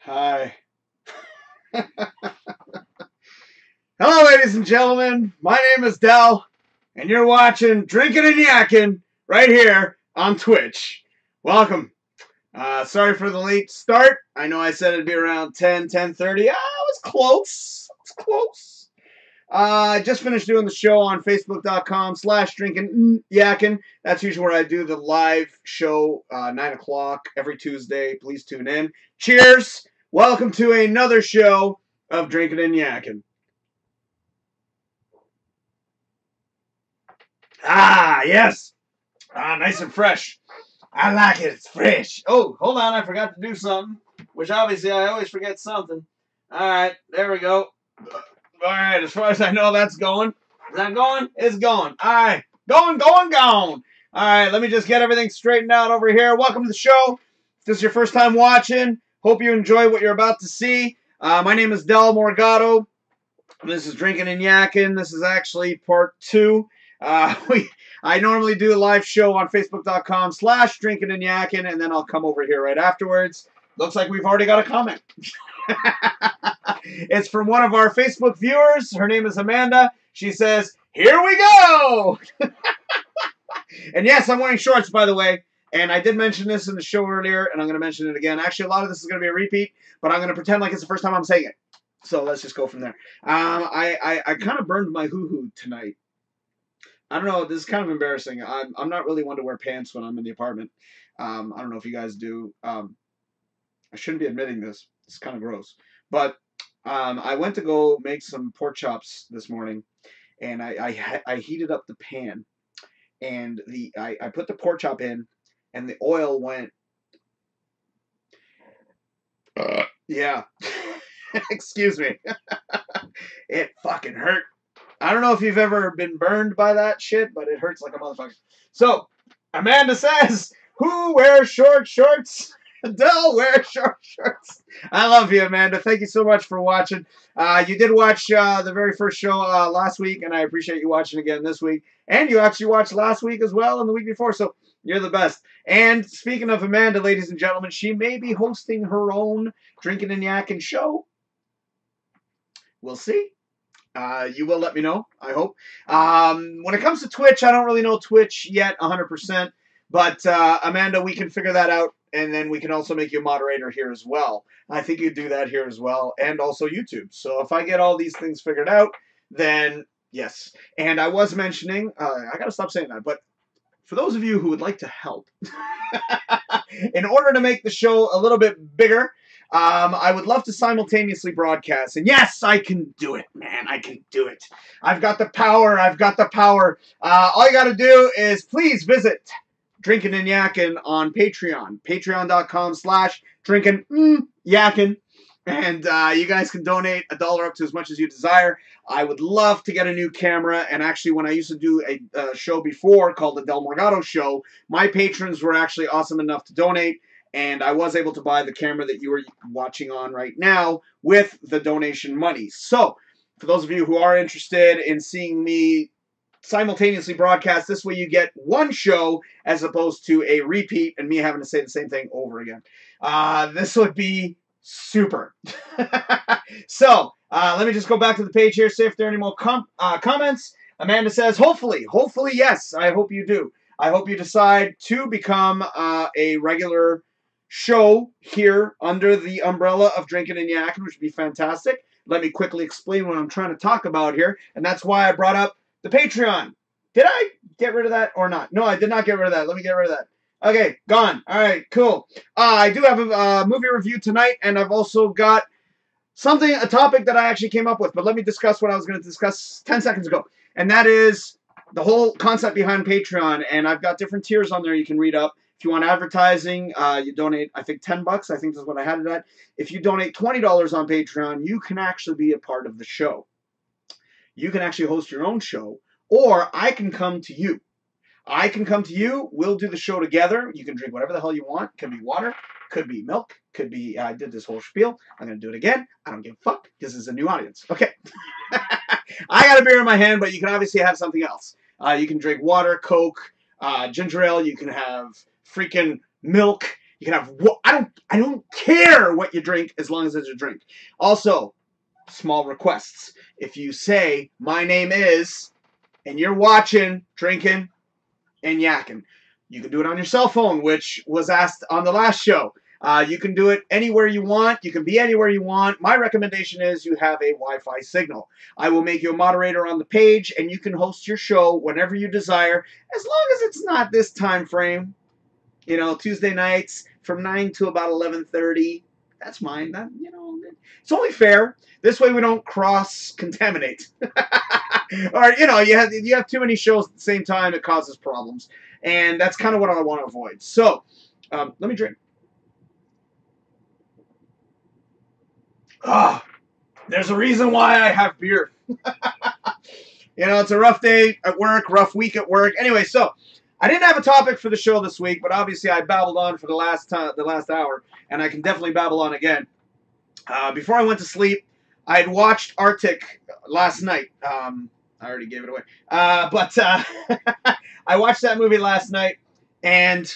Hi. Hello, ladies and gentlemen. My name is Del, and you're watching Drinkin and Yakkin right here on Twitch. Welcome. Sorry for the late start. I know I said it'd be around 10:30. I was close. I just finished doing the show on Facebook.com/DrinkinNYakkin. That's usually where I do the live show, 9 o'clock every Tuesday. Please tune in. Cheers. Welcome to another show of Drinkin and Yakkin. Ah, yes. Nice and fresh. I like it. It's fresh. Oh, hold on. I forgot to do something, which obviously I always forget something. All right. There we go. All right. As far as I know, that's going. Is that going? It's going. All right. Going. All right. Let me just get everything straightened out over here. Welcome to the show. If this is your first time watching, hope you enjoy what you're about to see. My name is Del Morgado. This is Drinkin and Yakkin. This is actually part 2. I normally do a live show on Facebook.com/DrinkinNYakkin, and then I'll come over here right afterwards. Looks like we've already got a comment. It's from one of our Facebook viewers. Her name is Amanda. She says, "Here we go!" And yes, I'm wearing shorts, by the way. And I did mention this in the show earlier, and I'm going to mention it again. Actually, a lot of this is going to be a repeat, but I'm going to pretend like it's the first time I'm saying it. So let's just go from there. I kind of burned my hoo-hoo tonight. I don't know. This is kind of embarrassing. I'm not really one to wear pants when I'm in the apartment. I don't know if you guys do. I shouldn't be admitting this. It's kind of gross. But I went to go make some pork chops this morning, and I heated up the pan, and I put the pork chop in, and the oil went. Yeah. Excuse me. It fucking hurt. I don't know if you've ever been burned by that shit, but it hurts like a motherfucker. So, Amanda says, who wears short shorts? Del wears short shorts. I love you, Amanda. Thank you so much for watching. You did watch the very first show last week, and I appreciate you watching again this week. And you actually watched last week as well and the week before, so you're the best. And speaking of Amanda, ladies and gentlemen, she may be hosting her own Drinkin and Yakkin show. We'll see. You will let me know, I hope. When it comes to Twitch, I don't really know Twitch yet 100%. But, Amanda, we can figure that out. And then we can also make you a moderator here as well. I think you do that here as well. And also YouTube. So if I get all these things figured out, then yes. And I was mentioning, I got to stop saying that. But for those of you who would like to help, in order to make the show a little bit bigger, I would love to simultaneously broadcast. And yes, I can do it, man. I can do it. I've got the power. All you got to do is please visit Drinkin and Yakkin on Patreon. Patreon.com/DrinkinNYakkin. And you guys can donate $1 up to as much as you desire. I would love to get a new camera. And actually, when I used to do a show before called the Del Morgado Show, my patrons were actually awesome enough to donate. And I was able to buy the camera that you are watching on right now with the donation money. So, for those of you who are interested in seeing me simultaneously broadcast, this way you get one show as opposed to a repeat and me having to say the same thing over again. This would be super. So, let me just go back to the page here, see if there are any more comments. Amanda says, hopefully, yes, I hope you do. I hope you decide to become a regular show here under the umbrella of Drinkin and Yakkin, which would be fantastic. Let me quickly explain what I'm trying to talk about here, and that's why I brought up the Patreon. Did I get rid of that or not? No, I did not get rid of that. Let me get rid of that. Okay, gone. All right, cool. I do have a movie review tonight, and I've also got a topic that I actually came up with, but let me discuss what I was going to discuss 10 seconds ago, and that is the whole concept behind Patreon, and I've got different tiers on there you can read up. If you want advertising, you donate, I think, $10. I think that's what I had it at. If you donate $20 on Patreon, you can actually be a part of the show. You can actually host your own show, or I can come to you. I can come to you. We'll do the show together. You can drink whatever the hell you want. Could be water. Could be milk. Could be, I did this whole spiel. I'm going to do it again. I don't give a fuck. This is a new audience. Okay. I got a beer in my hand, but you can obviously have something else. You can drink water, Coke, ginger ale. You can have freaking milk. You can have, I don't care what you drink as long as it's a drink. Also, small requests. If you say, my name is, and you're watching Drinkin and Yakkin, you can do it on your cell phone, which was asked on the last show. You can do it anywhere you want. You can be anywhere you want. My recommendation is you have a Wi-Fi signal. I will make you a moderator on the page, and you can host your show whenever you desire, as long as it's not this time frame. You know, Tuesday nights from 9 to about 11:30. That's mine. That, you know, it's only fair. This way we don't cross-contaminate. Or, you know, you have too many shows at the same time, it causes problems. And that's kind of what I want to avoid. So, let me drink. There's a reason why I have beer. You know, it's a rough day at work, rough week at work. Anyway, so I didn't have a topic for the show this week, but obviously I babbled on for the last hour, and I can definitely babble on again. Before I went to sleep, I had watched Arctic last night. I already gave it away. But I watched that movie last night, and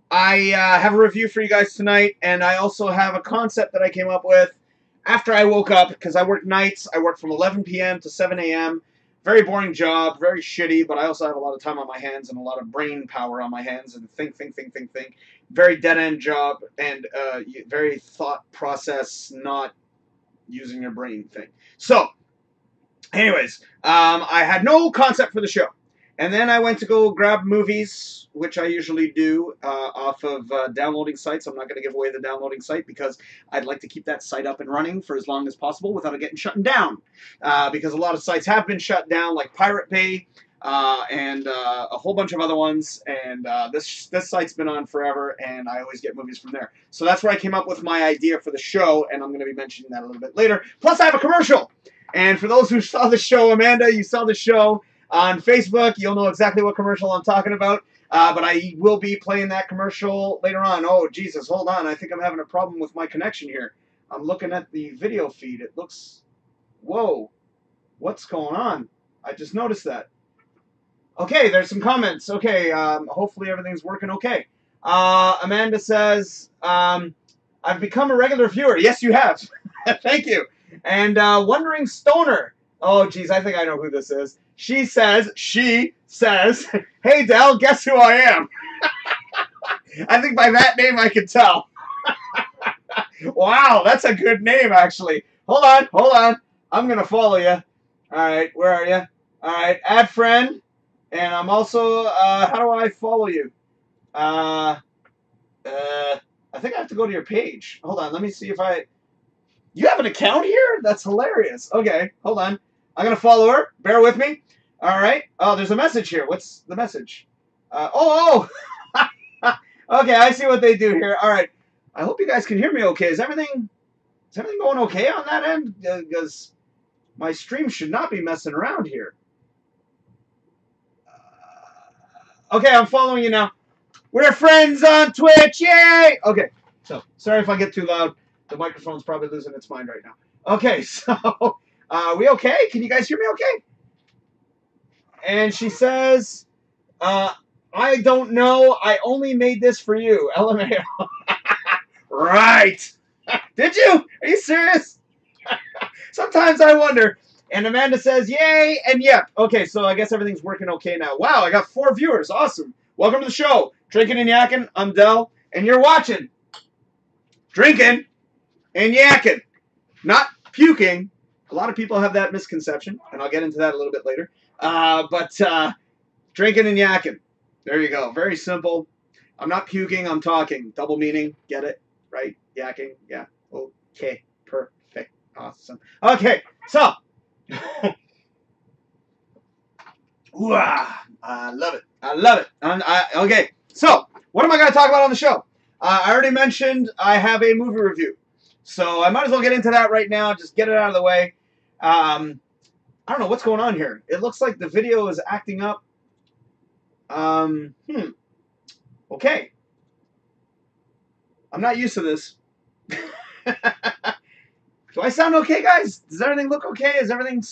I have a review for you guys tonight, and I also have a concept that I came up with after I woke up, because I work nights. I work from 11 p.m. to 7 a.m. Very boring job, very shitty, but I also have a lot of time on my hands and a lot of brain power on my hands, and think. Very dead-end job, and very thought process, not using your brain thing. So, anyways, I had no concept for the show. And then I went to go grab movies, which I usually do off of downloading sites. I'm not going to give away the downloading site because I'd like to keep that site up and running for as long as possible without it getting shut down. Because a lot of sites have been shut down, like Pirate Bay and a whole bunch of other ones. And this site's been on forever, and I always get movies from there. So that's where I came up with my idea for the show, and I'm going to be mentioning that a little bit later. Plus, I have a commercial. And for those who saw the show, Amanda, you saw the show on Facebook, you'll know exactly what commercial I'm talking about. But I will be playing that commercial later on. Oh, Jesus, hold on. I think I'm having a problem with my connection here. I'm looking at the video feed. It looks... Whoa. What's going on? I just noticed that. Okay, there's some comments. Okay, hopefully everything's working okay. Amanda says, I've become a regular viewer. Yes, you have. Thank you. And Wondering Stoner. Oh, geez, I think I know who this is. She says, hey, Del, guess who I am? I think by that name I can tell. Wow, that's a good name, actually. Hold on. I'm going to follow you. All right, where are you? All right, add friend. And I'm also, how do I follow you? I think I have to go to your page. Hold on, let me see if You have an account here? That's hilarious. Okay, hold on. I'm going to follow her. Bear with me. All right. Oh, there's a message here. What's the message? Okay, I see what they do here. All right. I hope you guys can hear me okay. Is everything Is everything going okay on that end? Because my stream should not be messing around here. Okay, I'm following you now. We're friends on Twitch, yay! Okay, so sorry if I get too loud. The microphone's probably losing its mind right now. Okay, so are we okay? Can you guys hear me okay? And she says, I don't know. I only made this for you. LMAO. Right. Did you? Are you serious? Sometimes I wonder. And Amanda says, yay, and yep. Okay, so I guess everything's working okay now. Wow, I got 4 viewers. Awesome. Welcome to the show. Drinking and Yakkin. I'm Del, and you're watching Drinking and Yakkin. Not puking. A lot of people have that misconception, and I'll get into that a little bit later. But Drinking and Yakkin. There you go. Very simple. I'm not puking, I'm talking. Double meaning. Get it? Right? Yakking. Yeah. Okay. Perfect. Awesome. Okay. So. Ooh, I love it. I love it. Okay. So, what am I going to talk about on the show? I already mentioned I have a movie review. So, I might as well get into that right now. Just get it out of the way. I don't know what's going on here. It looks like the video is acting up. Okay. I'm not used to this. Do I sound okay, guys? Does everything look okay? Is everything...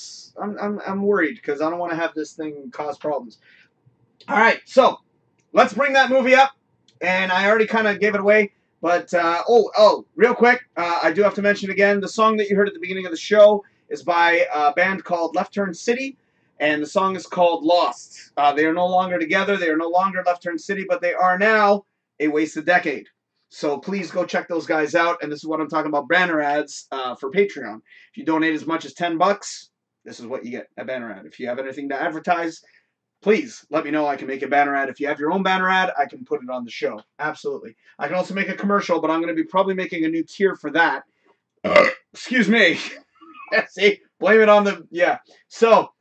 I'm worried because I don't want to have this thing cause problems. All right, so let's bring that movie up. And I already kind of gave it away. But, real quick, I do have to mention again, the song that you heard at the beginning of the show is by a band called Left Turn City. And the song is called Lost. They are no longer together. They are no longer Left Turn City, but they are now A Wasted Decade. So please go check those guys out. And this is what I'm talking about, banner ads for Patreon. If you donate as much as $10, this is what you get, a banner ad. If you have anything to advertise, please let me know. I can make a banner ad. If you have your own banner ad, I can put it on the show. Absolutely. I can also make a commercial, but I'm going to be probably making a new tier for that. Excuse me. See? Blame it on the... Yeah. So,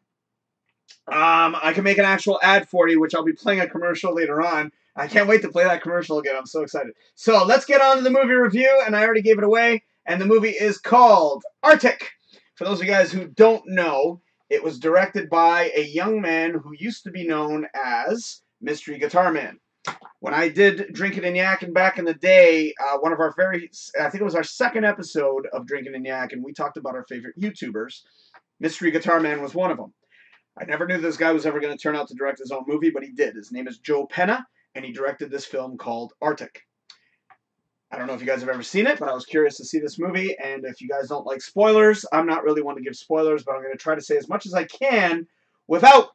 I can make an actual ad for you, which I'll be playing a commercial later on. I can't wait to play that commercial again. I'm so excited. So let's get on to the movie review, and I already gave it away. And the movie is called Arctic. For those of you guys who don't know, it was directed by a young man who used to be known as Mystery Guitar Man. When I did Drinkin and Yakkin back in the day, one of our I think it was our second episode of Drinkin and Yakkin, we talked about our favorite YouTubers. Mystery Guitar Man was one of them. I never knew this guy was ever going to turn out to direct his own movie, but he did. His name is Joe Penna, and he directed this film called Arctic. I don't know if you guys have ever seen it, but I was curious to see this movie, and if you guys don't like spoilers, I'm not really one to give spoilers, but I'm going to try to say as much as I can without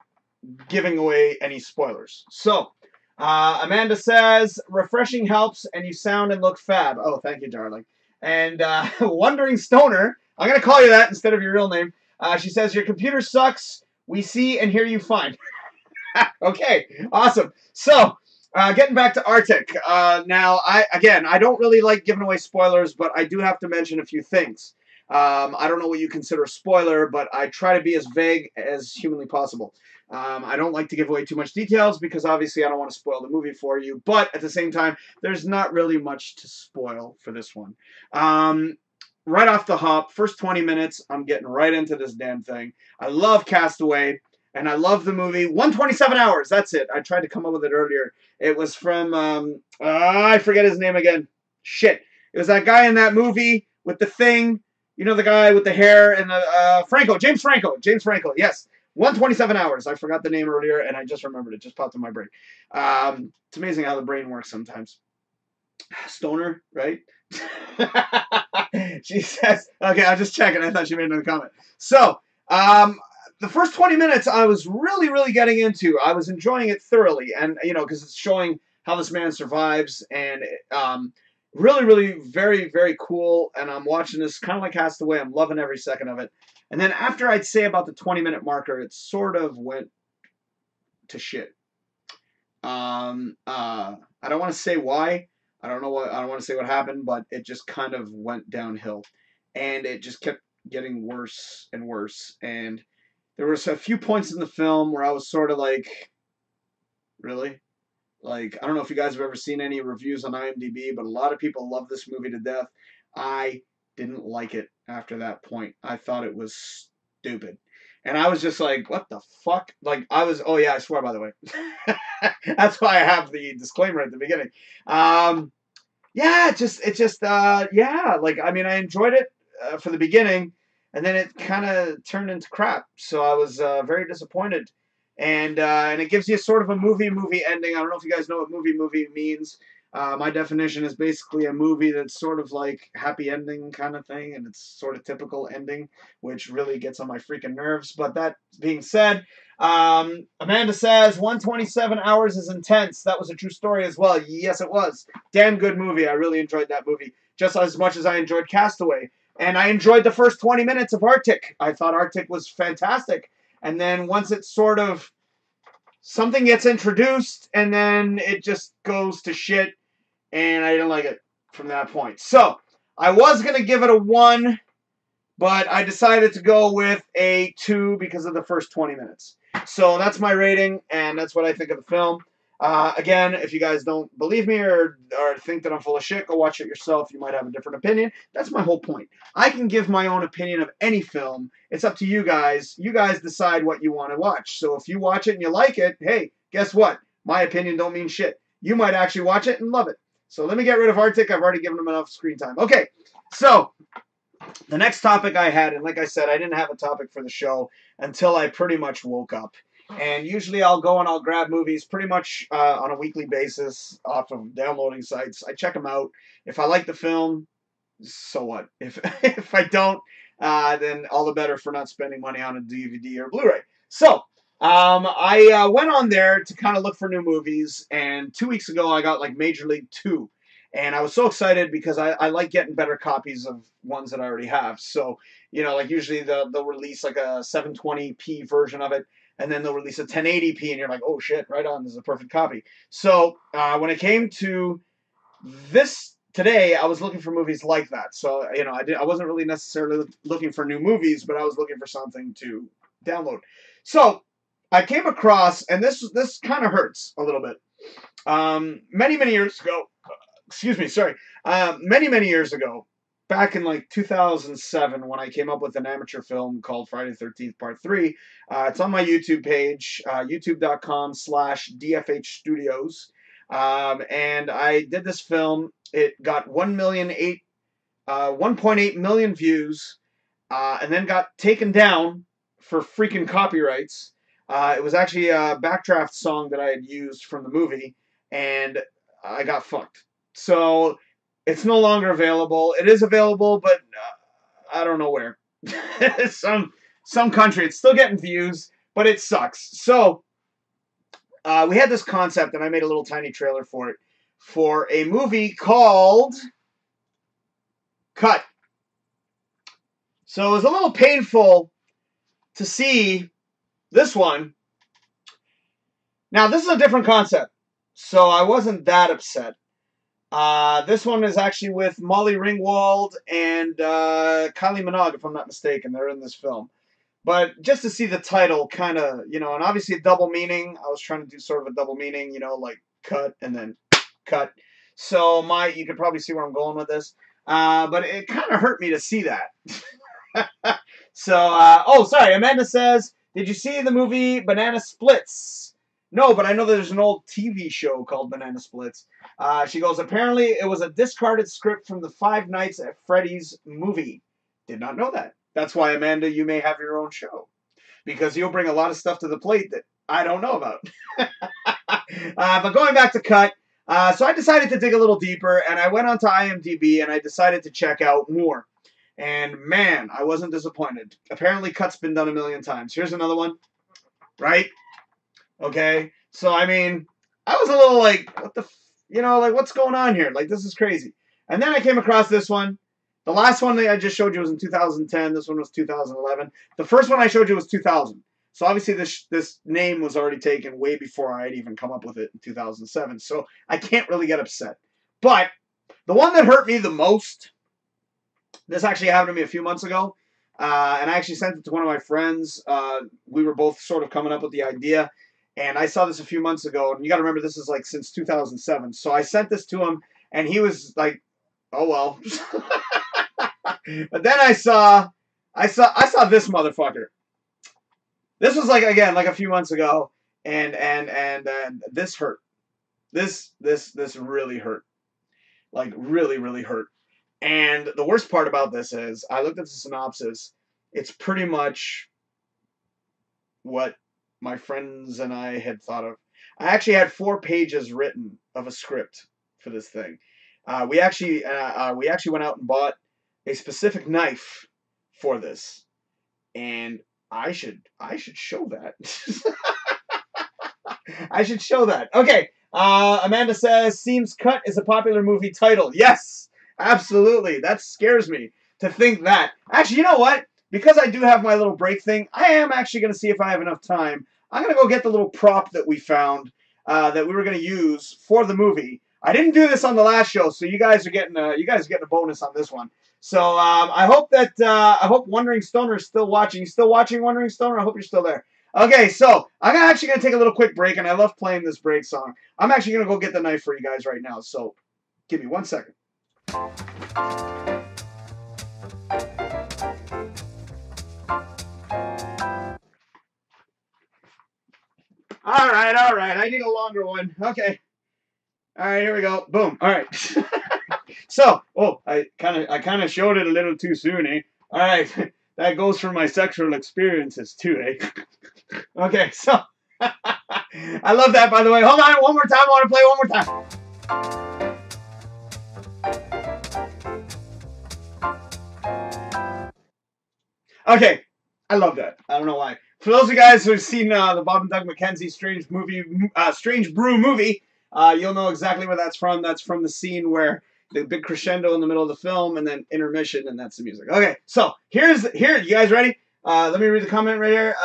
giving away any spoilers. So, Amanda says, refreshing helps, and you sound and look fab. Oh, thank you, darling. And Wondering Stoner, I'm going to call you that instead of your real name. She says, your computer sucks. We see and hear you fine. Okay, awesome. So, getting back to Arctic. Now, I don't really like giving away spoilers, but I do have to mention a few things. I don't know what you consider a spoiler, but I try to be as vague as humanly possible. I don't like to give away too much details because obviously I don't want to spoil the movie for you, but at the same time, there's not really much to spoil for this one. Right off the hop, first 20 minutes, I'm getting right into this damn thing. I love Castaway, and I love the movie. 127 Hours, that's it. I tried to come up with it earlier. It was from, I forget his name again. Shit. It was that guy in that movie with the thing. You know the guy with the hair and the, James Franco, yes. 127 Hours. I forgot the name earlier, and I just remembered it. Just popped in my brain. It's amazing how the brain works sometimes. Stoner, right? She says, okay, I'll just check it. I thought she made another comment. So, the first 20 minutes I was really, really getting into. I was enjoying it thoroughly. And, you know, because it's showing how this man survives. And really, really very, very cool. And I'm watching this kind of like Castaway. I'm loving every second of it. And then after I'd say about the 20-minute marker, it sort of went to shit. I don't want to say why. I don't want to say what happened, but it just kind of went downhill. And it just kept getting worse and worse. And there was a few points in the film where I was sort of like, really? Like, I don't know if you guys have ever seen any reviews on IMDb, but a lot of people love this movie to death. I didn't like it after that point. I thought it was stupid. And I was just like, what the fuck? Like, I was, oh yeah, I swear, by the way. That's why I have the disclaimer at the beginning. Yeah, yeah, like, I mean, I enjoyed it for the beginning, and then it kind of turned into crap. So I was very disappointed. And it gives you sort of a movie ending. I don't know if you guys know what movie means. My definition is basically a movie that's sort of like happy ending kind of thing, and it's sort of typical ending, which really gets on my freaking nerves. But that being said, Amanda says 127 hours is intense. That was a true story as well. Yes, it was. Damn good movie. I really enjoyed that movie just as much as I enjoyed Castaway. And I enjoyed the first 20 minutes of Arctic. I thought Arctic was fantastic. And then once it's sort of something gets introduced, and then it just goes to shit, and I didn't like it from that point. So I was going to give it a 1, but I decided to go with a 2 because of the first 20 minutes. So that's my rating, and that's what I think of the film. Again, if you guys don't believe me or think that I'm full of shit, go watch it yourself. You might have a different opinion. That's my whole point. I can give my own opinion of any film. It's up to you guys. You guys decide what you want to watch. So if you watch it and you like it, hey, guess what? My opinion don't mean shit. You might actually watch it and love it. So let me get rid of Arctic. I've already given him enough screen time. Okay, so the next topic I had, and like I said, I didn't have a topic for the show until I pretty much woke up. And usually I'll go and I'll grab movies pretty much on a weekly basis off of downloading sites. I check them out. If I like the film, so what? If I don't, then all the better for not spending money on a DVD or Blu-ray. So I went on there to kind of look for new movies, and 2 weeks ago I got like Major League 2. And I was so excited because I like getting better copies of ones that I already have. So, you know, like usually they'll release like a 720p version of it, and then they'll release a 1080p, and you're like, oh shit, right on, this is a perfect copy. So when it came to this today, I was looking for movies like that. So, you know, I wasn't really necessarily looking for new movies, but I was looking for something to download. So I came across, and this kind of hurts a little bit. Many years ago, many years ago, back in like 2007, when I came up with an amateur film called Friday the 13th Part 3, it's on my YouTube page, youtube.com/DFH Studios. And I did this film. It got 1.8 million views, and then got taken down for freaking copyrights. It was actually a backdraft song that I had used from the movie, and I got fucked. So it's no longer available. It is available, but I don't know where. some country. It's still getting views, but it sucks. So we had this concept, and I made a little tiny trailer for it, for a movie called Cut. So it was a little painful to see this one. Now, this is a different concept, so I wasn't that upset. This one is actually with Molly Ringwald and Kylie Minogue, if I'm not mistaken. They're in this film. But just to see the title, kind of, you know, and obviously a double meaning. I was trying to do sort of a double meaning, you know, like cut and then cut. So you could probably see where I'm going with this. But it kind of hurt me to see that. So, oh, sorry. Amanda says, did you see the movie Banana Splits? No, but I know there's an old TV show called Banana Splits. She goes, apparently it was a discarded script from the Five Nights at Freddy's movie. Did not know that. That's why, Amanda, you may have your own show. Because you'll bring a lot of stuff to the plate that I don't know about. But going back to Cut, so I decided to dig a little deeper, and I went onto IMDb, and I decided to check out more. And man, I wasn't disappointed. Apparently Cut's been done a million times. Here's another one. Right? Okay? So, I mean, I was a little like, what the, you know, like, what's going on here? Like, this is crazy. And then I came across this one. The last one that I just showed you was in 2010. This one was 2011. The first one I showed you was 2000. So obviously this name was already taken way before I had even come up with it in 2007. So I can't really get upset. But the one that hurt me the most, this actually happened to me a few months ago. And I actually sent it to one of my friends. We were both sort of coming up with the idea. And I saw this a few months ago. And you got to remember, this is like since 2007. So I sent this to him. And he was like, oh, well. But then I saw this motherfucker. This was like, again, like a few months ago, and this hurt. This really hurt. Like, really, really hurt. And the worst part about this is, I looked at the synopsis. It's pretty much what my friends and I had thought of. I actually had 4 pages written of a script for this thing. We actually went out and bought a specific knife for this, and I should show that. I should show that. Okay. Amanda says, "Seems Cut is a popular movie title." Yes, absolutely. That scares me to think that. Actually, you know what? Because I do have my little break thing, I am actually going to see if I have enough time. I'm going to go get the little prop that we found that we were going to use for the movie. I didn't do this on the last show, so you guys are getting a bonus on this one. So I hope Wandering Stoner is still watching. You still watching, Wandering Stoner? I hope you're still there. Okay, so I'm actually going to take a little quick break, and I love playing this break song. I'm actually going to go get the knife for you guys right now, so give me 1 second. All right. I need a longer one. Okay. All right, here we go. Boom. All right. So, I kind of showed it a little too soon, eh? All right. That goes for my sexual experiences too, eh? Okay, so I love that, by the way. Hold on, one more time. I want to play one more time. Okay, I love that. I don't know why. For those of you guys who have seen the Bob and Doug McKenzie Strange Brew movie, you'll know exactly where that's from. That's from the scene where the big crescendo in the middle of the film, and then intermission, and that's the music. Okay, so here. You guys ready? Let me read the comment right here.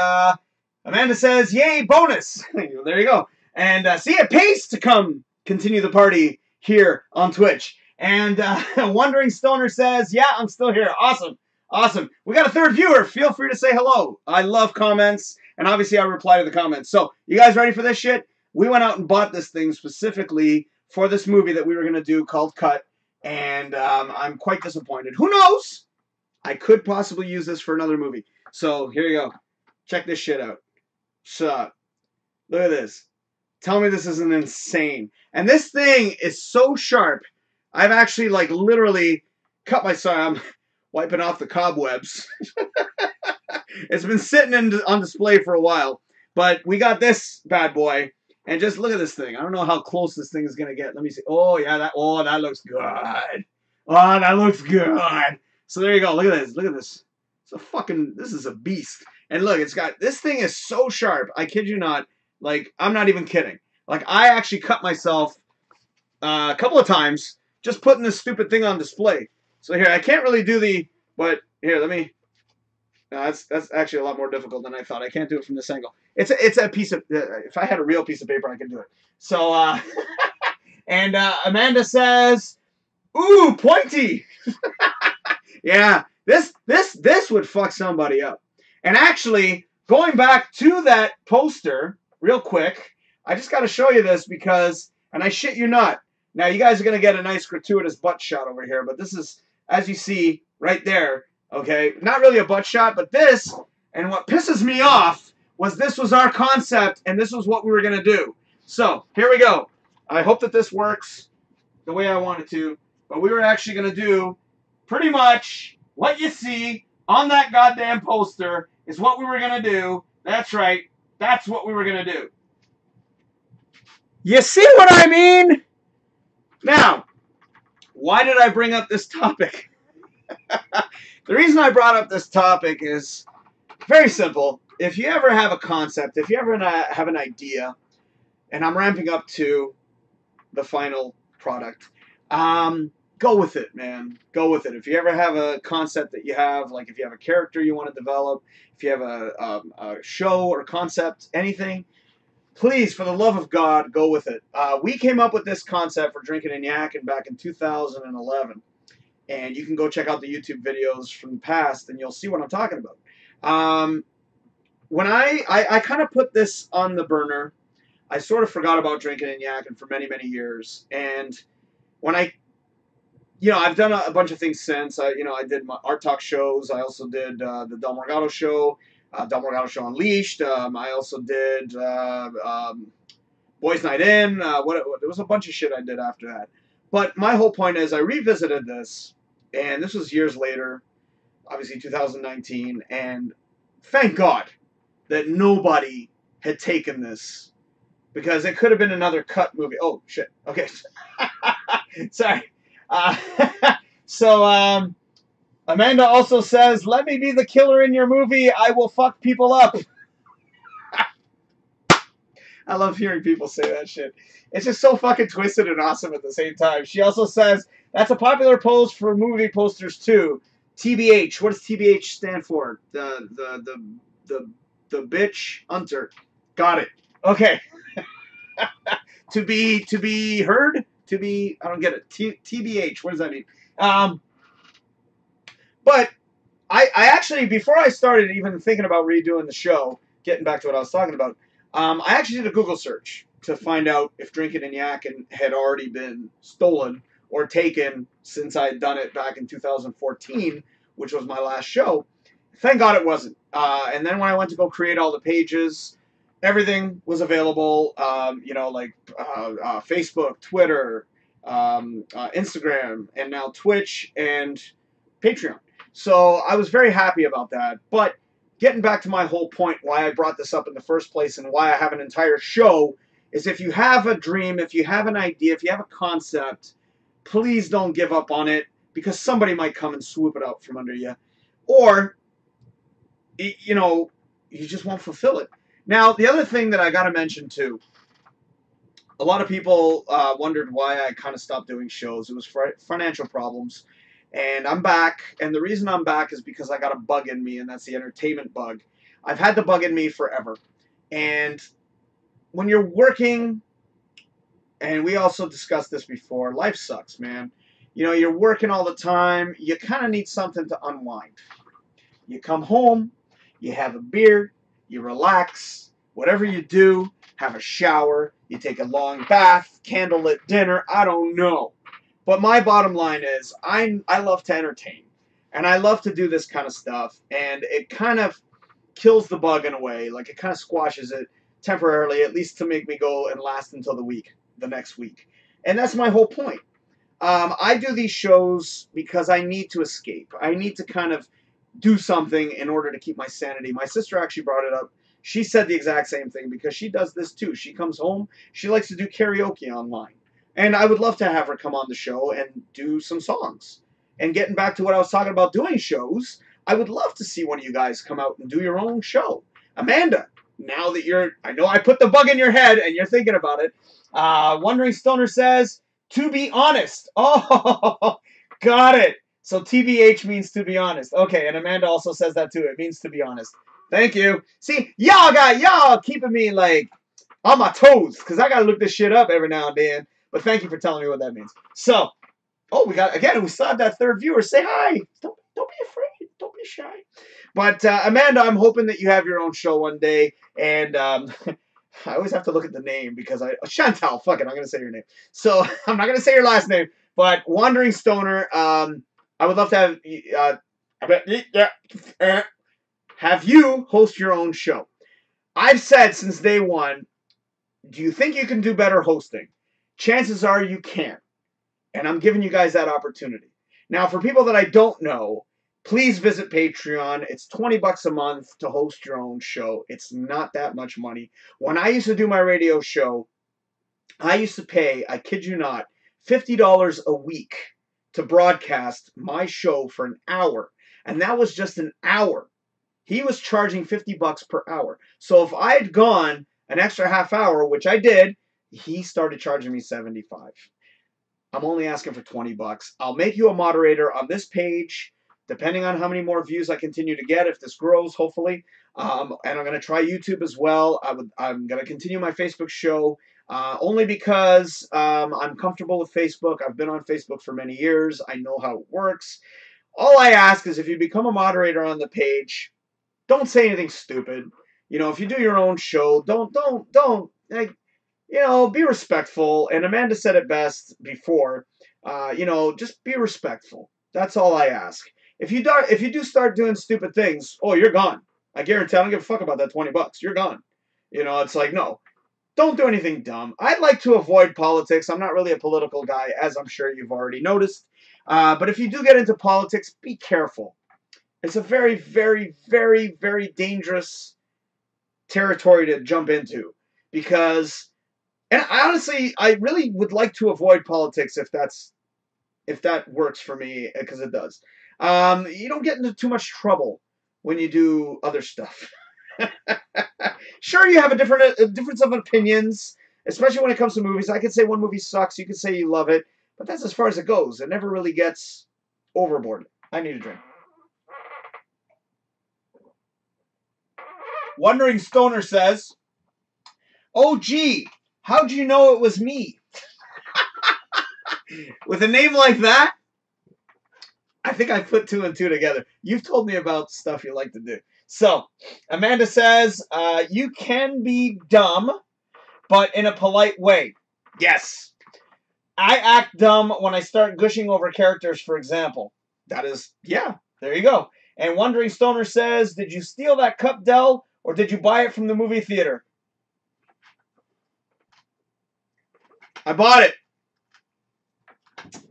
Amanda says, "Yay, bonus!" There you go. And see, it pays to come continue the party here on Twitch. And Wandering Stoner says, "Yeah, I'm still here. Awesome. Awesome. We got a third viewer. Feel free to say hello. I love comments, and obviously I reply to the comments. So, you guys ready for this shit? We went out and bought this thing specifically for this movie that we were going to do called Cut, and I'm quite disappointed. Who knows? I could possibly use this for another movie. So, here you go. Check this shit out. So, look at this. Tell me this isn't insane. And this thing is so sharp. I've actually, like, literally cut myself. I'm wiping off the cobwebs. It's been sitting on display for a while. But we got this bad boy. And just look at this thing. I don't know how close this thing is going to get. Let me see. Oh, yeah. That looks good. Oh, that looks good. So there you go. Look at this. Look at this. This is a beast. And look, this thing is so sharp. I kid you not. Like, I'm not even kidding. Like, I actually cut myself a couple of times just putting this stupid thing on display. So here, I can't really do but here, let me. No, that's actually a lot more difficult than I thought. I can't do it from this angle. It's a piece of. If I had a real piece of paper, I could do it. So and Amanda says, "Ooh, pointy." Yeah, this would fuck somebody up. And actually, going back to that poster real quick, I just got to show you this because, and I shit you not. Now you guys are gonna get a nice gratuitous butt shot over here, but this is, as you see right there. Okay, not really a butt shot, but this, and what pisses me off was this was our concept, and this was what we were going to do. So, here we go. I hope that this works the way I want it to, but we were actually going to do pretty much what you see on that goddamn poster is what we were going to do. That's right. That's what we were going to do. You see what I mean? Now, why did I bring up this topic? The reason I brought up this topic is very simple. If you ever have a concept, if you ever have an idea, and I'm ramping up to the final product, go with it, man. Go with it. If you ever have a concept that you have, like if you have a character you want to develop, if you have a show or concept, anything, please, for the love of God, go with it. We came up with this concept for Drinkin Yakkin back in 2011. And you can go check out the YouTube videos from the past, and you'll see what I'm talking about. When I kind of put this on the burner, I sort of forgot about Drinkin Yakkin for many, many years. And when I've done a bunch of things since. I did my Art Talk shows. I also did the Del Morgado show, Unleashed. I also did Boys Night In. There was a bunch of shit I did after that. But my whole point is, I revisited this, and this was years later, obviously 2019, and thank God that nobody had taken this, because it could have been another cut movie. Oh shit. Okay. Sorry. Uh, so Amanda also says, "Let me be the killer in your movie. I will fuck people up." I love hearing people say that shit. It's just so fucking twisted and awesome at the same time. She also says, "That's a popular pose for movie posters too." TBH. What does TBH stand for? The bitch hunter. Got it. Okay. to be heard. I don't get it. TBH. What does that mean? But I actually, before I started even thinking about redoing the show, getting back to what I was talking about, I actually did a Google search to find out if Drinkin Yakkin had already been stolen or taken since I had done it back in 2014, which was my last show. Thank God it wasn't. And then when I went to go create all the pages, everything was available, Facebook, Twitter, Instagram, and now Twitch and Patreon. So I was very happy about that. But getting back to my whole point, why I brought this up in the first place and why I have an entire show, is if you have a dream, if you have an idea, if you have a concept, please don't give up on it, because somebody might come and swoop it out from under you. Or, you just won't fulfill it. Now, the other thing that I got to mention too, a lot of people wondered why I kind of stopped doing shows. It was financial problems. And I'm back. And the reason I'm back is because I got a bug in me, and that's the entertainment bug. I've had the bug in me forever. And when you're working, and we also discussed this before, life sucks, man. You're working all the time. You kind of need something to unwind. You come home, you have a beer, you relax, whatever you do, have a shower, you take a long bath, candlelit dinner, I don't know. But my bottom line is, I love to entertain, and I love to do this kind of stuff, and it kind of kills the bug in a way, like it kind of squashes it temporarily, at least to make me go and last until the next week. And that's my whole point. I do these shows because I need to escape. I need to kind of do something in order to keep my sanity. My sister actually brought it up. She said the exact same thing, because she does this too. She comes home, she likes to do karaoke online. And I would love to have her come on the show and do some songs. And getting back to what I was talking about doing shows, I would love to see one of you guys come out and do your own show. Amanda, now that I know I put the bug in your head and you're thinking about it. Wondering Stoner says, "To be honest." Oh, got it. So TBH means to be honest. Okay, and Amanda also says that too. It means to be honest. Thank you. See, y'all keeping me like on my toes, because I gotta look this shit up every now and then. But thank you for telling me what that means. So, we still have that third viewer. Say hi. Don't be afraid. Don't be shy. But Amanda, I'm hoping that you have your own show one day. And I always have to look at the name, because Chantal, fuck it, I'm gonna say your name. So I'm not gonna say your last name, but Wandering Stoner. I would love to have you host your own show. I've said since day one, do you think you can do better hosting? Chances are you can. And I'm giving you guys that opportunity. Now, for people that I don't know, please visit Patreon. It's $20 a month to host your own show. It's not that much money. When I used to do my radio show, I used to pay, I kid you not, $50 a week to broadcast my show for an hour. And that was just an hour. He was charging $50 per hour. So if I had gone an extra half hour, which I did, he started charging me $75. I'm only asking for $20. I'll make you a moderator on this page, depending on how many more views I continue to get, if this grows, hopefully. And I'm going to try YouTube as well. I'm going to continue my Facebook show, only because I'm comfortable with Facebook. I've been on Facebook for many years. I know how it works. All I ask is, if you become a moderator on the page, don't say anything stupid. If you do your own show, don't, be respectful. And Amanda said it best before. You know, just be respectful. That's all I ask. If you do start doing stupid things, oh, you're gone. I guarantee I don't give a fuck about that $20. You're gone. You know, it's like, no, don't do anything dumb. I'd like to avoid politics. I'm not really a political guy, as I'm sure you've already noticed. But if you do get into politics, be careful. It's a very, very, very, very dangerous territory to jump into because, and I really would like to avoid politics if that works for me, because it does. You don't get into too much trouble when you do other stuff. Sure, you have a difference of opinions, especially when it comes to movies. I could say one movie sucks, you could say you love it, but that's as far as it goes. It never really gets overboard. I need a drink. Wondering Stoner says, "Oh, gee, how'd you know it was me?" With a name like that, I think I put 2 and 2 together. You've told me about stuff you like to do. So, Amanda says, you can be dumb, but in a polite way. Yes. I act dumb when I start gushing over characters, for example. That is, yeah, there you go. And Wondering Stoner says, did you steal that cup, Dell, or did you buy it from the movie theater? I bought it.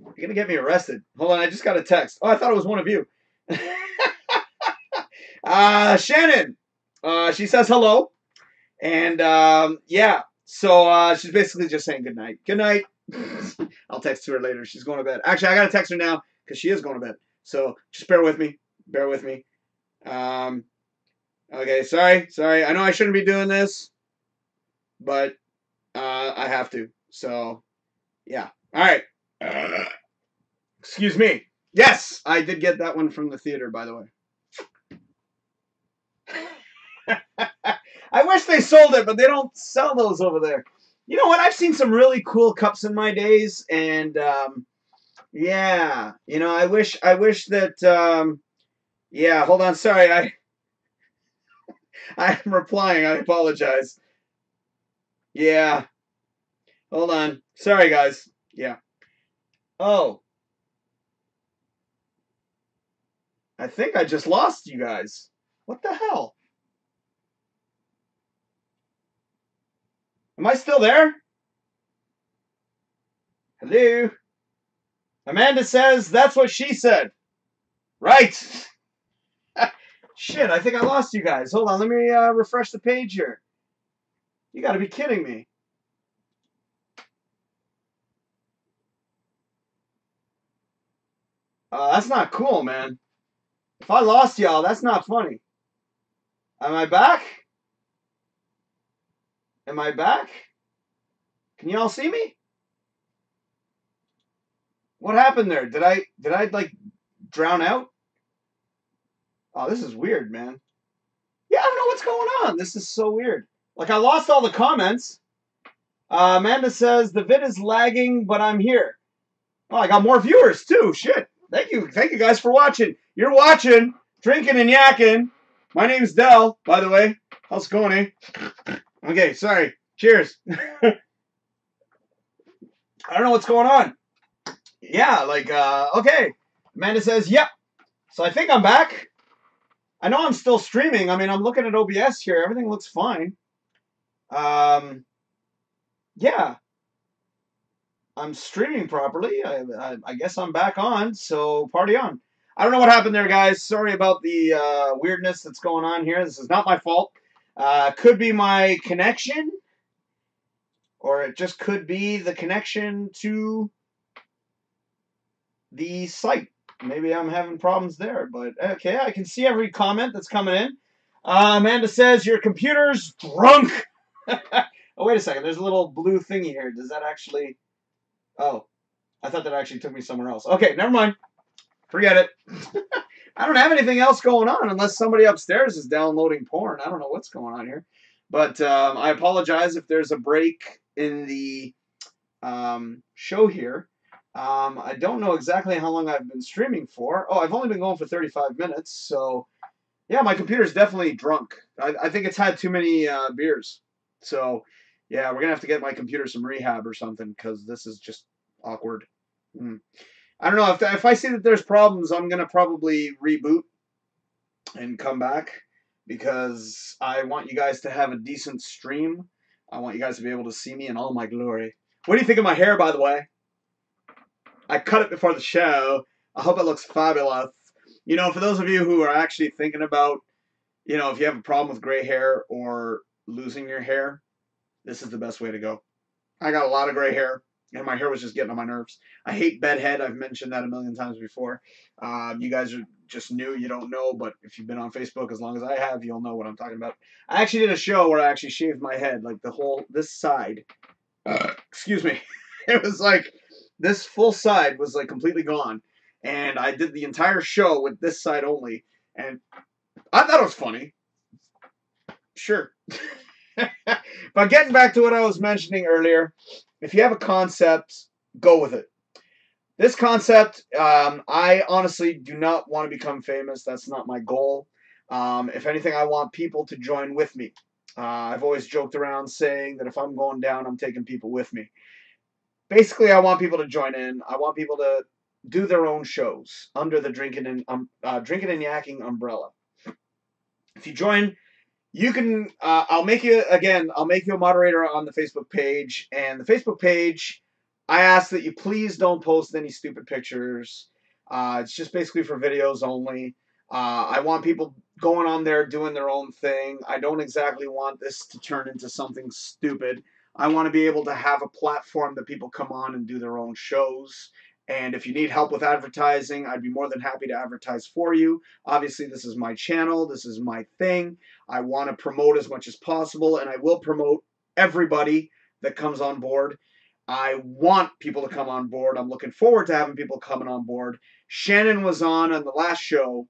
You're going to get me arrested. Hold on, I just got a text. Oh, I thought it was one of you. Shannon. She says hello. And, yeah. So, she's basically just saying good night. Good night. I'll text her later. She's going to bed. Actually, I got to text her now because she is going to bed. So, just bear with me. Bear with me. Okay, sorry. I know I shouldn't be doing this. But, I have to. So, yeah. All right. Excuse me. Yes, I did get that one from the theater, by the way. I wish they sold it, but they don't sell those over there. You know what? I've seen some really cool cups in my days, and yeah, you know, I wish that. Yeah, hold on. Sorry, I'm replying. I apologize. Yeah, hold on. Sorry, guys. Yeah. Oh. I think I just lost you guys. What the hell? Am I still there? Hello? Amanda says that's what she said. Right. Shit, I think I lost you guys. Hold on, let me refresh the page here. You gotta be kidding me. That's not cool, man. If I lost y'all, that's not funny. Am I back? Am I back? Can y'all see me? What happened there? Did I like drown out? Oh, this is weird, man. Yeah, I don't know what's going on. This is so weird. Like, I lost all the comments. Amanda says the vid is lagging, but I'm here. Oh, I got more viewers too. Shit. Thank you guys for watching. You're watching Drinkin and Yakkin. My name's Dell, by the way. How's it going, eh? Okay, sorry. Cheers. I don't know what's going on. Yeah, like, okay. Amanda says, yep. So I think I'm back. I know I'm still streaming. I mean, I'm looking at OBS here. Everything looks fine. Yeah. I'm streaming properly. I guess I'm back on, so party on. I don't know what happened there, guys. Sorry about the weirdness that's going on here. This is not my fault. Could be my connection, or it just could be the connection to the site. Maybe I'm having problems there, but okay, I can see every comment that's coming in. Amanda says, your computer's drunk. Oh, wait a second. There's a little blue thingy here. Does that actually... Oh, I thought that actually took me somewhere else. Okay, never mind. Forget it. I don't have anything else going on unless somebody upstairs is downloading porn. I don't know what's going on here. But I apologize if there's a break in the show here. I don't know exactly how long I've been streaming for. Oh, I've only been going for 35 minutes. So, yeah, my computer's definitely drunk. I think it's had too many beers. So, yeah, we're going to have to get my computer some rehab or something because this is just awkward. I don't know. If I see that there's problems, I'm going to probably reboot and come back because I want you guys to have a decent stream. I want you guys to be able to see me in all my glory. What do you think of my hair, by the way? I cut it before the show. I hope it looks fabulous. You know, for those of you who are actually thinking about, you know, if you have a problem with gray hair or losing your hair, this is the best way to go. I got a lot of gray hair, and my hair was just getting on my nerves. I hate bedhead. I've mentioned that a million times before. You guys are just new. You don't know, but if you've been on Facebook as long as I have, you'll know what I'm talking about. I actually did a show where I actually shaved my head, like the whole, this side. Excuse me. It was like, this full side was like completely gone. And I did the entire show with this side only. And I thought it was funny. Sure. But getting back to what I was mentioning earlier, if you have a concept, go with it. This concept, I honestly do not want to become famous. That's not my goal. If anything, I want people to join with me. I've always joked around saying that if I'm going down, I'm taking people with me. Basically, I want people to join in. I want people to do their own shows under the Drinkin and Yakkin umbrella. If you join, you can. I'll make you a moderator on the Facebook page, and the Facebook page, I ask that you please don't post any stupid pictures. It's just basically for videos only. I want people going on there doing their own thing. I don't exactly want this to turn into something stupid. I want to be able to have a platform that people come on and do their own shows. And if you need help with advertising, I'd be more than happy to advertise for you. Obviously, this is my channel. This is my thing. I want to promote as much as possible, and I will promote everybody that comes on board. I want people to come on board. I'm looking forward to having people coming on board. Shannon was on the last show,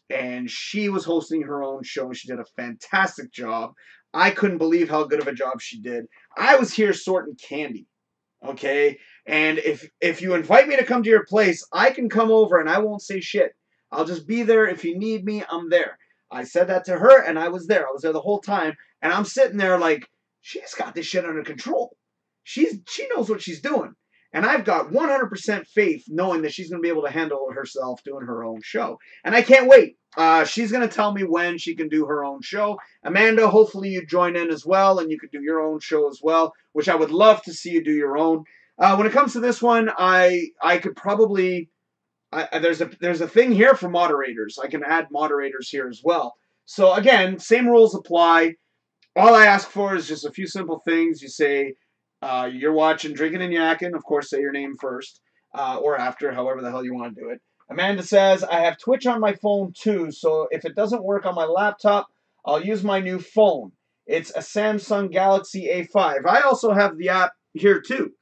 and she was hosting her own show, and she did a fantastic job. I couldn't believe how good of a job she did. I was here sorting candy, okay? And if you invite me to come to your place, I can come over and I won't say shit. I'll just be there. If you need me, I'm there. I said that to her, and I was there. I was there the whole time, and I'm sitting there like, she's got this shit under control. She knows what she's doing. And I've got 100% faith knowing that she's going to be able to handle herself doing her own show. And I can't wait. She's going to tell me when she can do her own show. Amanda, hopefully you join in as well, and you could do your own show as well, which I would love to see you do your own. When it comes to this one, I could probably... there's a thing here for moderators. I can add moderators here as well. So again, same rules apply. All I ask for is just a few simple things. You say... you're watching Drinkin and Yakkin. Of course, say your name first or after, however the hell you want to do it. Amanda says, I have Twitch on my phone too, so if it doesn't work on my laptop, I'll use my new phone. It's a Samsung Galaxy A5. I also have the app here too.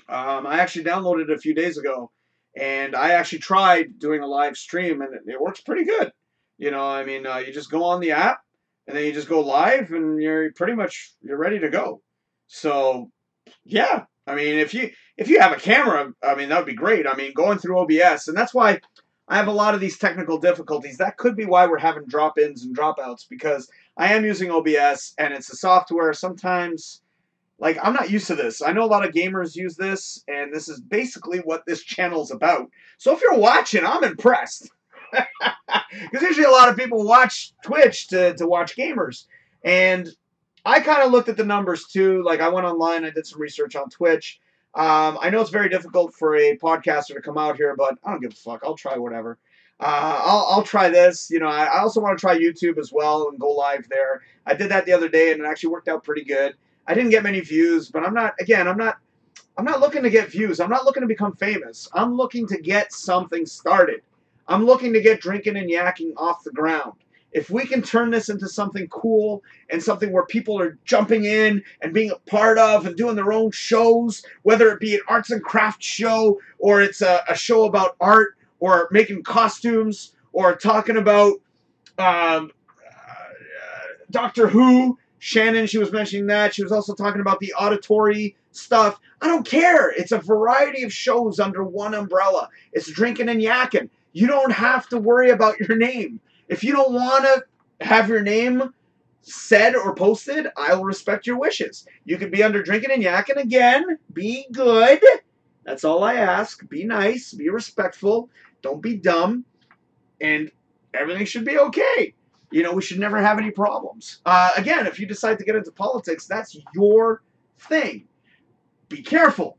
I actually downloaded it a few days ago, and I actually tried doing a live stream, and it works pretty good. You know, I mean, you just go on the app, and then you just go live, and you're ready to go. So, yeah, I mean, if you have a camera, I mean, that would be great. I mean, going through OBS, and that's why I have a lot of these technical difficulties. That could be why we're having drop-ins and drop-outs, because I am using OBS, and it's a software. Sometimes, like, I'm not used to this. I know a lot of gamers use this, and this is basically what this channel's about. So if you're watching, I'm impressed. Because usually a lot of people watch Twitch to watch gamers, and... I kind of looked at the numbers too. Like, I went online, I did some research on Twitch. I know it's very difficult for a podcaster to come out here, but I don't give a fuck. I'll try whatever. I'll try this. You know, I also want to try YouTube as well and go live there. I did that the other day, and it actually worked out pretty good. I didn't get many views, but I'm not looking to get views. I'm not looking to become famous. I'm looking to get something started. I'm looking to get Drinkin and Yakkin off the ground. If we can turn this into something cool and something where people are jumping in and being a part of and doing their own shows, whether it be an arts and crafts show or it's a show about art or making costumes or talking about Doctor Who, Shannon, she was mentioning that. She was also talking about the auditory stuff. I don't care. It's a variety of shows under one umbrella. It's Drinkin and Yakkin. You don't have to worry about your name. If you don't want to have your name said or posted, I will respect your wishes. You could be under Drinkin and Yakkin again. Be good. That's all I ask. Be nice, be respectful, don't be dumb, and everything should be okay. You know, we should never have any problems. Again, if you decide to get into politics, that's your thing. Be careful.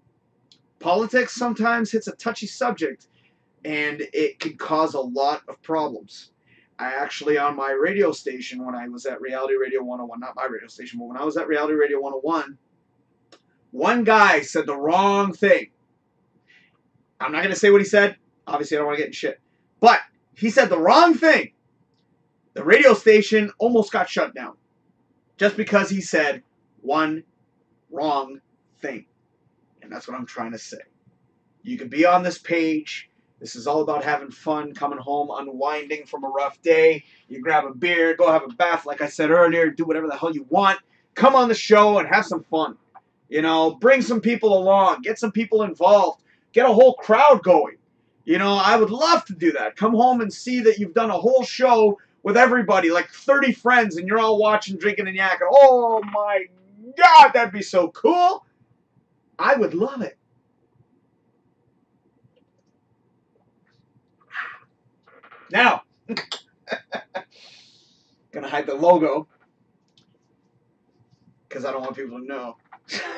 Politics sometimes hits a touchy subject, and it can cause a lot of problems. I actually, on my radio station, when I was at Reality Radio 101, not my radio station, but when I was at Reality Radio 101, one guy said the wrong thing. I'm not going to say what he said. Obviously, I don't want to get in shit. But he said the wrong thing. The radio station almost got shut down just because he said one wrong thing. And that's what I'm trying to say. You can be on this page. This is all about having fun, coming home, unwinding from a rough day. You grab a beer, go have a bath, like I said earlier, do whatever the hell you want. Come on the show and have some fun. You know, bring some people along, get some people involved, get a whole crowd going. You know, I would love to do that. Come home and see that you've done a whole show with everybody, like 30 friends, and you're all watching Drinkin Yakkin. Oh my God, that'd be so cool. I would love it. Now, gonna hide the logo because I don't want people to know.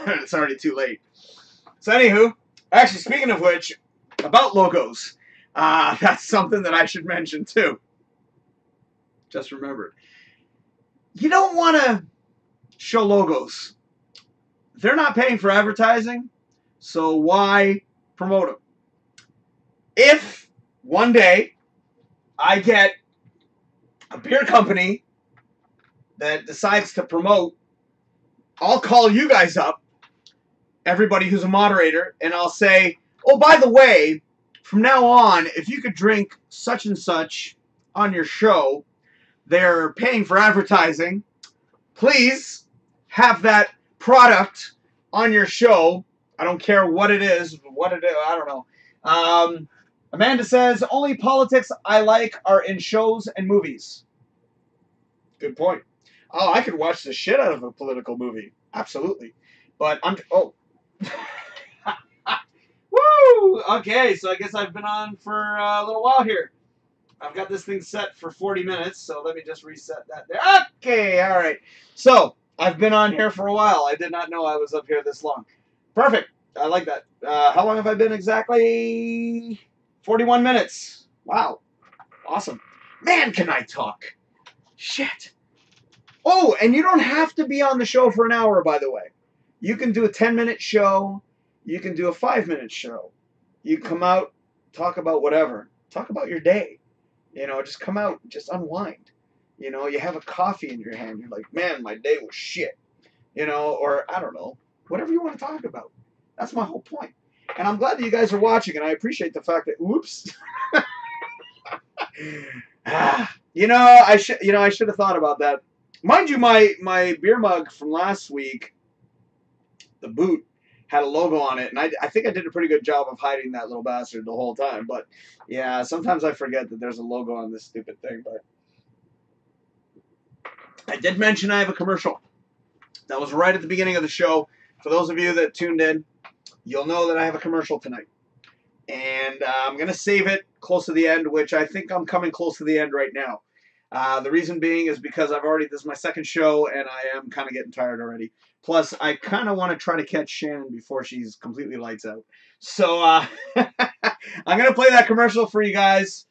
It's already too late. So anywho, actually speaking of which, about logos, that's something that I should mention too. Just remembered. You don't want to show logos. They're not paying for advertising, so why promote them? If one day I get a beer company that decides to promote, I'll call you guys up, everybody who's a moderator, and I'll say, oh, by the way, from now on, if you could drink such and such on your show, they're paying for advertising. Please have that product on your show. I don't care what it is, I don't know. Amanda says, only politics I like are in shows and movies. Good point. Oh, I could watch the shit out of a political movie. Absolutely. But oh. Woo! Okay, so I guess I've been on for a little while here. I've got this thing set for 40 minutes, so let me just reset that there. Okay, all right. So, I've been on here for a while. I did not know I was up here this long. Perfect. I like that. How long have I been exactly? 41 minutes. Wow. Awesome. Man, can I talk. Shit. Oh, and you don't have to be on the show for an hour, by the way. You can do a 10-minute show. You can do a 5-minute show. You come out, talk about whatever. Talk about your day. You know, just come out, just unwind. You know, you have a coffee in your hand. You're like, man, my day was shit. You know, or I don't know. Whatever you want to talk about. That's my whole point. And I'm glad that you guys are watching, and I appreciate the fact that, oops. You know, I should have thought about that. Mind you, my beer mug from last week, the boot, had a logo on it, and I think I did a pretty good job of hiding that little bastard the whole time. But yeah, sometimes I forget that there's a logo on this stupid thing. But I did mention I have a commercial. That was right at the beginning of the show. For those of you that tuned in, you'll know that I have a commercial tonight. And I'm going to save it close to the end, which I think I'm coming close to the end right now. The reason being is because this is my second show, and I am kind of getting tired already. Plus, I kind of want to try to catch Shannon before she's completely lights out. So, I'm going to play that commercial for you guys.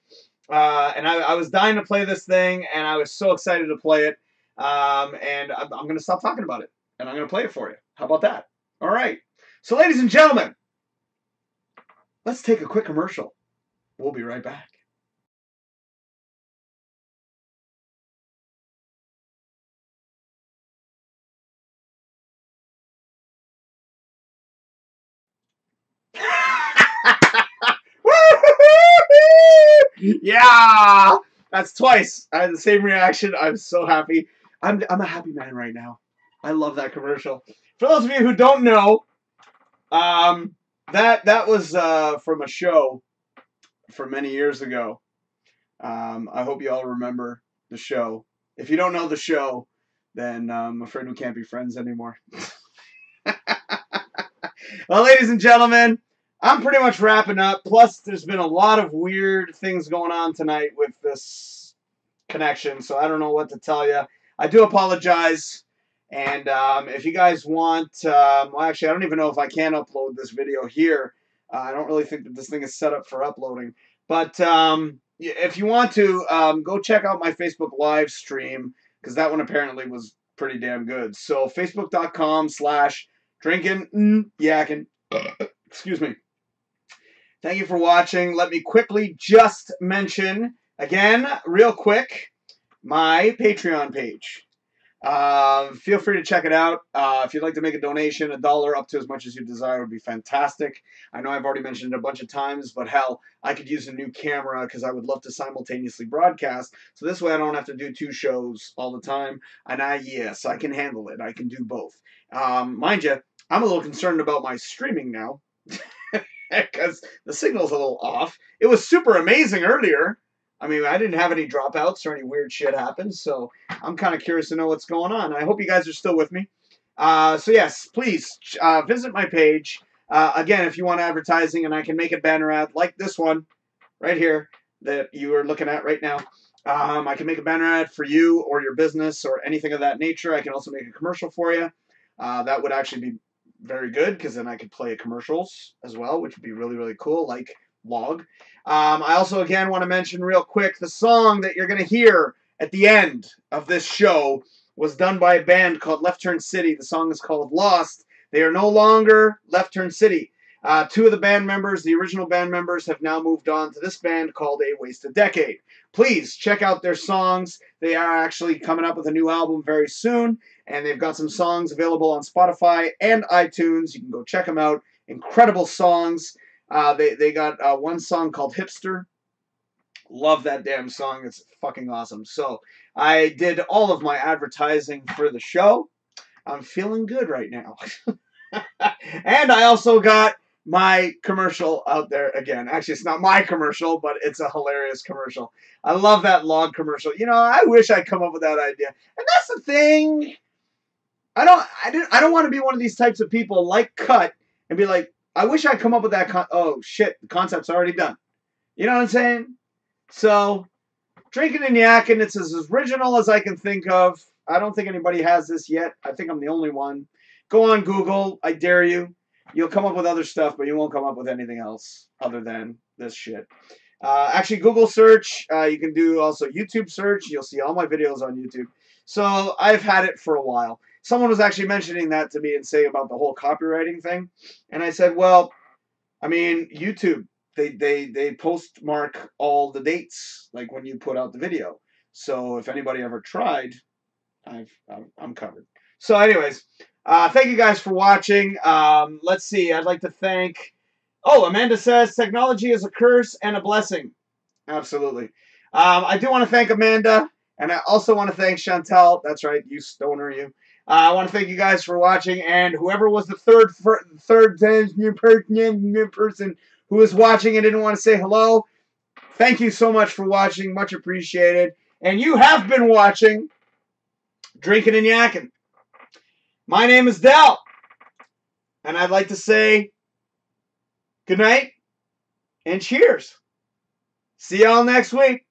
And I was dying to play this thing, and I was so excited to play it. And I'm going to stop talking about it, and I'm going to play it for you. How about that? All right. So, ladies and gentlemen, let's take a quick commercial. We'll be right back. Yeah, that's twice. I had the same reaction. I'm so happy. I'm a happy man right now. I love that commercial. For those of you who don't know, that was from a show from many years ago. I hope you all remember the show. If you don't know the show, then I'm afraid we can't be friends anymore. Well, ladies and gentlemen, I'm pretty much wrapping up. Plus, there's been a lot of weird things going on tonight with this connection, so I don't know what to tell you. I do apologize. And if you guys want, well, actually, I don't even know if I can upload this video here. I don't really think that this thing is set up for uploading. But if you want to, go check out my Facebook live stream, because that one apparently was pretty damn good. So facebook.com/DrinkinNYakkin. Excuse me. Thank you for watching. Let me quickly just mention, again, real quick, my Patreon page. Feel free to check it out. If you'd like to make a donation, $1 up to as much as you desire would be fantastic. I know I've already mentioned it a bunch of times, but hell, I could use a new camera because I would love to simultaneously broadcast. So this way I don't have to do 2 shows all the time. And yes, I can handle it. I can do both. Mind you, I'm a little concerned about my streaming now because the signal's a little off. It was super amazing earlier. I mean, I didn't have any dropouts or any weird shit happen, so I'm kind of curious to know what's going on. I hope you guys are still with me. So yes, please visit my page. Again, if you want advertising and I can make a banner ad like this one right here that you are looking at right now. I can make a banner ad for you or your business or anything of that nature. I can also make a commercial for you. That would actually be very good because then I could play commercials as well, which would be really, really cool, like Log. I also, again, want to mention real quick, the song that you're going to hear at the end of this show was done by a band called Left Turn City. The song is called Lost. They are no longer Left Turn City. 2 of the band members, the original band members, have now moved on to this band called A Wasted Decade. Please check out their songs. They are actually coming up with a new album very soon, and they've got some songs available on Spotify and iTunes. You can go check them out. Incredible songs. They got one song called Hipster. Love that damn song. It's fucking awesome. So I did all of my advertising for the show. I'm feeling good right now. And I also got my commercial out there again. Actually, it's not my commercial, but it's a hilarious commercial. I love that Log commercial. You know, I wish I'd come up with that idea. And that's the thing. I don't want to be one of these types of people like Cut and be like, I wish I'd come up with that. Oh, shit. The concept's already done. You know what I'm saying? So, Drinkin and Yakkin, it's as original as I can think of. I don't think anybody has this yet. I think I'm the only one. Go on Google. I dare you. You'll come up with other stuff, but you won't come up with anything else other than this shit. Actually, Google search. You can do also YouTube search. You'll see all my videos on YouTube. So, I've had it for a while. Someone was actually mentioning that to me and saying about the whole copywriting thing. And I said, well, I mean, YouTube, they postmark all the dates, like when you put out the video. So if anybody ever tried, I'm covered. So anyways, thank you guys for watching. Let's see. I'd like to thank... Oh, Amanda says, technology is a curse and a blessing. Absolutely. I do want to thank Amanda. And I also want to thank Chantel. That's right, you stoner, you. I want to thank you guys for watching, and whoever was the third person who was watching and didn't want to say hello, thank you so much for watching. Much appreciated. And you have been watching Drinkin and Yakkin. My name is Del, and I'd like to say good night and cheers. See y'all next week.